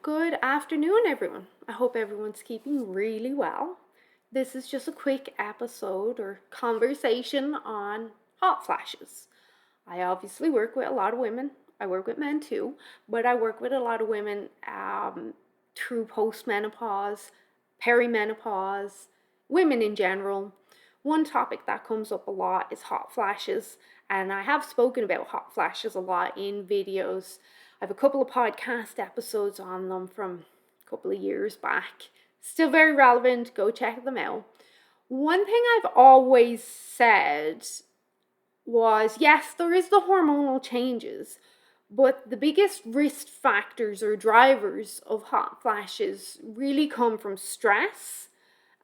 Good afternoon, everyone. I hope everyone's keeping really well. This is just a quick episode or conversation on hot flashes. I obviously work with a lot of women. I work with men too, but I work with a lot of women through postmenopause, perimenopause, women in general. One topic that comes up a lot is hot flashes, and I have spoken about hot flashes a lot in videos. I have a couple of podcast episodes on them from a couple of years back. Still very relevant. Go check them out. One thing I've always said was yes, there is the hormonal changes, but the biggest risk factors or drivers of hot flashes really come from stress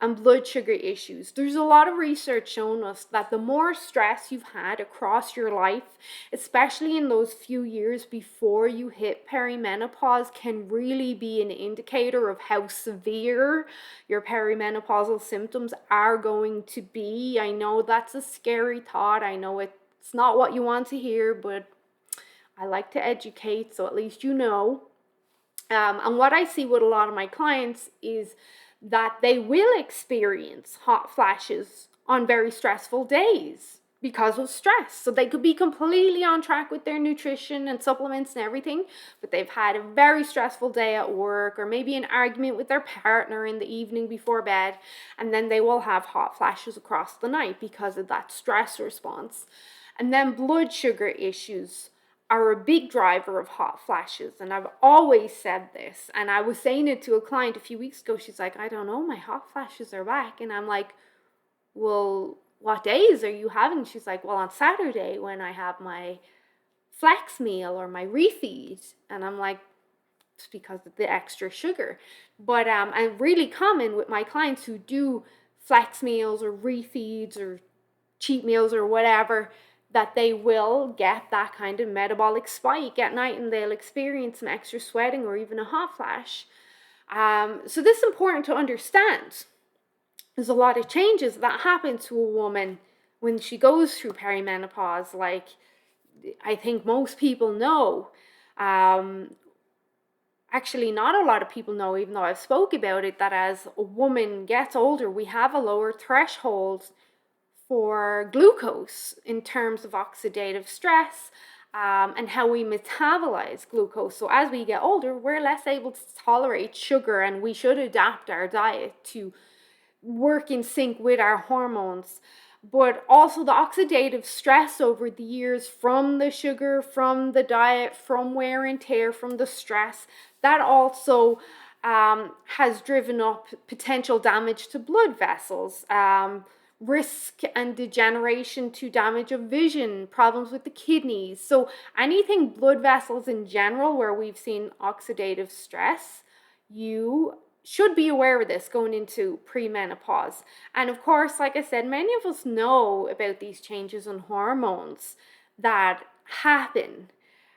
and blood sugar issues. There's a lot of research showing us that the more stress you've had across your life, especially in those few years before you hit perimenopause, can really be an indicator of how severe your perimenopausal symptoms are going to be. I know that's a scary thought. I know it's not what you want to hear, but I like to educate, so at least you know. And what I see with a lot of my clients is that they will experience hot flashes on very stressful days because of stress. So they could be completely on track with their nutrition and supplements and everything, but they've had a very stressful day at work or maybe an argument with their partner in the evening before bed, and then they will have hot flashes across the night because of that stress response. And then blood sugar issues are a big driver of hot flashes. And I've always said this. And I was saying it to a client a few weeks ago. She's like, I don't know, my hot flashes are back. And I'm like, well, what days are you having? She's like, well, on Saturday when I have my flex meal or my refeed. And I'm like, it's because of the extra sugar. But and really common with my clients who do flex meals or refeeds or cheat meals or whatever, that they will get that kind of metabolic spike at night and they'll experience some extra sweating or even a hot flash. So this is important to understand. There's a lot of changes that happen to a woman when she goes through perimenopause. Like, I think most people know. Actually, not a lot of people know, even though I've spoke about it, that as a woman gets older, we have a lower threshold for glucose in terms of oxidative stress and how we metabolize glucose. So as we get older, we're less able to tolerate sugar, and we should adapt our diet to work in sync with our hormones. But also the oxidative stress over the years from the sugar, from the diet, from wear and tear, from the stress, that also has driven up potential damage to blood vessels, risk and degeneration to damage of vision, problems with the kidneys. So anything blood vessels in general where we've seen oxidative stress, you should be aware of this going into premenopause. And of course, like I said, many of us know about these changes in hormones that happen.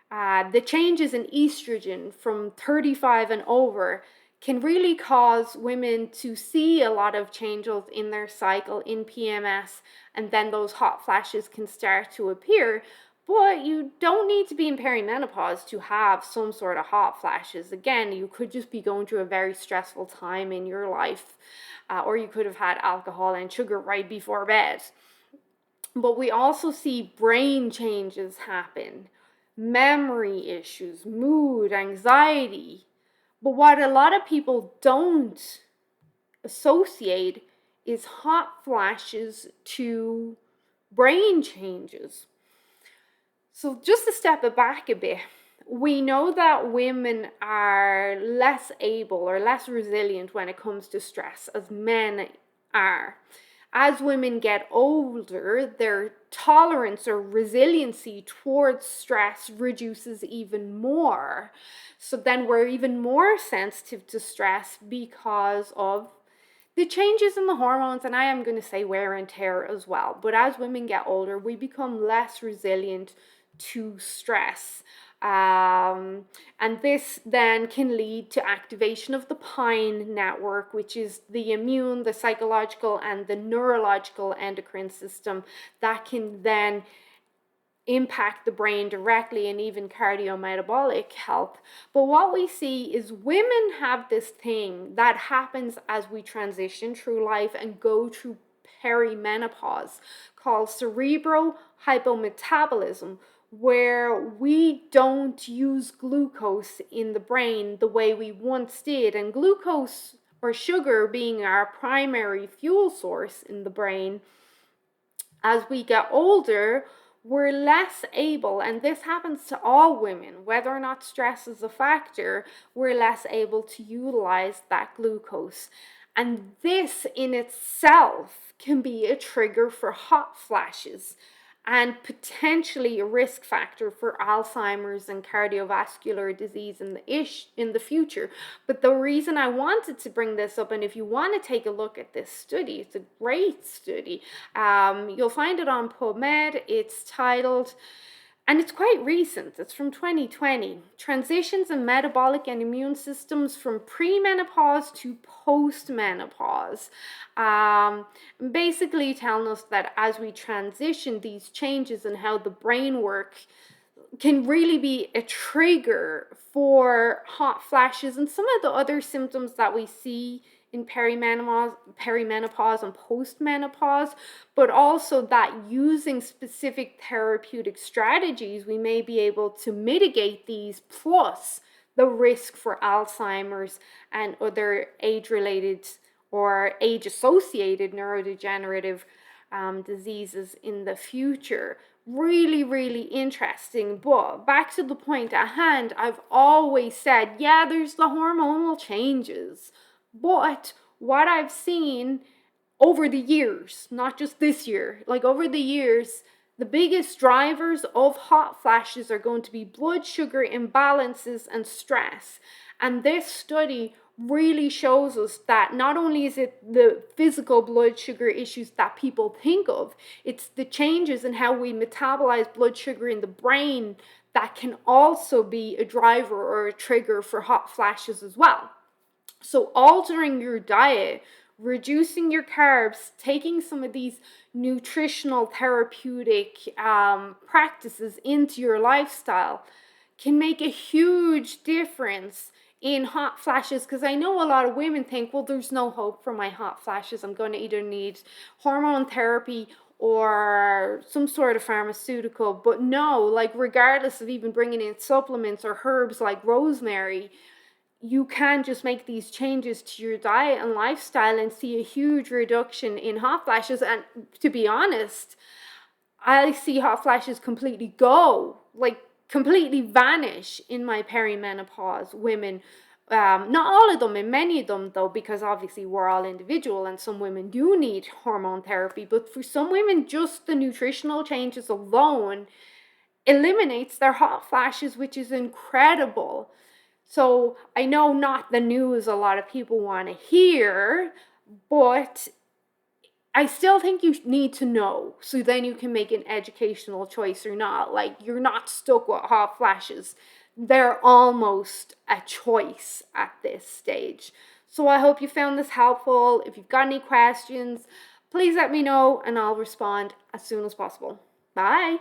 The changes in estrogen from 35 and over can really cause women to see a lot of changes in their cycle, in PMS, and then those hot flashes can start to appear. But you don't need to be in perimenopause to have some sort of hot flashes. Again, you could just be going through a very stressful time in your life, or you could have had alcohol and sugar right before bed. But we also see brain changes happen, memory issues, mood, anxiety. But what a lot of people don't associate is hot flashes to brain changes. So just to step it back a bit, we know that women are less able or less resilient when it comes to stress as men are. As women get older, their tolerance or resiliency towards stress reduces even more. So then we're even more sensitive to stress because of the changes in the hormones, and I am going to say wear and tear as well. But as women get older, we become less resilient to stress. And this then can lead to activation of the pine network, which is the immune, the psychological, and the neurological endocrine system that can then impact the brain directly and even cardiometabolic health. But what we see is women have this thing that happens as we transition through life and go through perimenopause called cerebral hypometabolism, where we don't use glucose in the brain the way we once did. And glucose, or sugar, being our primary fuel source in the brain, as we get older, we're less able, and this happens to all women, whether or not stress is a factor, we're less able to utilize that glucose. And this in itself can be a trigger for hot flashes and potentially a risk factor for Alzheimer's and cardiovascular disease in the future. But the reason I wanted to bring this up, and if you want to take a look at this study, it's a great study. You'll find it on PubMed. It's titled, and it's quite recent, it's from 2020, Transitions in Metabolic and Immune Systems from Premenopause to Postmenopause. Basically telling us that as we transition, these changes in how the brain works can really be a trigger for hot flashes and some of the other symptoms that we see in perimenopause and postmenopause, but also that using specific therapeutic strategies, we may be able to mitigate these, plus the risk for Alzheimer's and other age-related or age-associated neurodegenerative diseases in the future. Really, really interesting. But back to the point at hand, I've always said, yeah, there's the hormonal changes. But what I've seen over the years, not just this year, like over the years, the biggest drivers of hot flashes are going to be blood sugar imbalances and stress. And this study really shows us that not only is it the physical blood sugar issues that people think of, it's the changes in how we metabolize blood sugar in the brain that can also be a driver or a trigger for hot flashes as well. So altering your diet, reducing your carbs, taking some of these nutritional therapeutic practices into your lifestyle can make a huge difference in hot flashes. Because I know a lot of women think, well, there's no hope for my hot flashes. I'm going to either need hormone therapy or some sort of pharmaceutical. But no, like regardless of even bringing in supplements or herbs like rosemary, you can just make these changes to your diet and lifestyle and see a huge reduction in hot flashes. And to be honest, I see hot flashes completely completely vanish in my perimenopause women. Not all of them, and many of them though, because obviously we're all individual and some women do need hormone therapy. But for some women, just the nutritional changes alone eliminates their hot flashes, which is incredible. So I know not the news a lot of people want to hear, but I still think you need to know so then you can make an educational choice or not. Like, you're not stuck with hot flashes. They're almost a choice at this stage. So I hope you found this helpful. If you've got any questions, please let me know and I'll respond as soon as possible. Bye.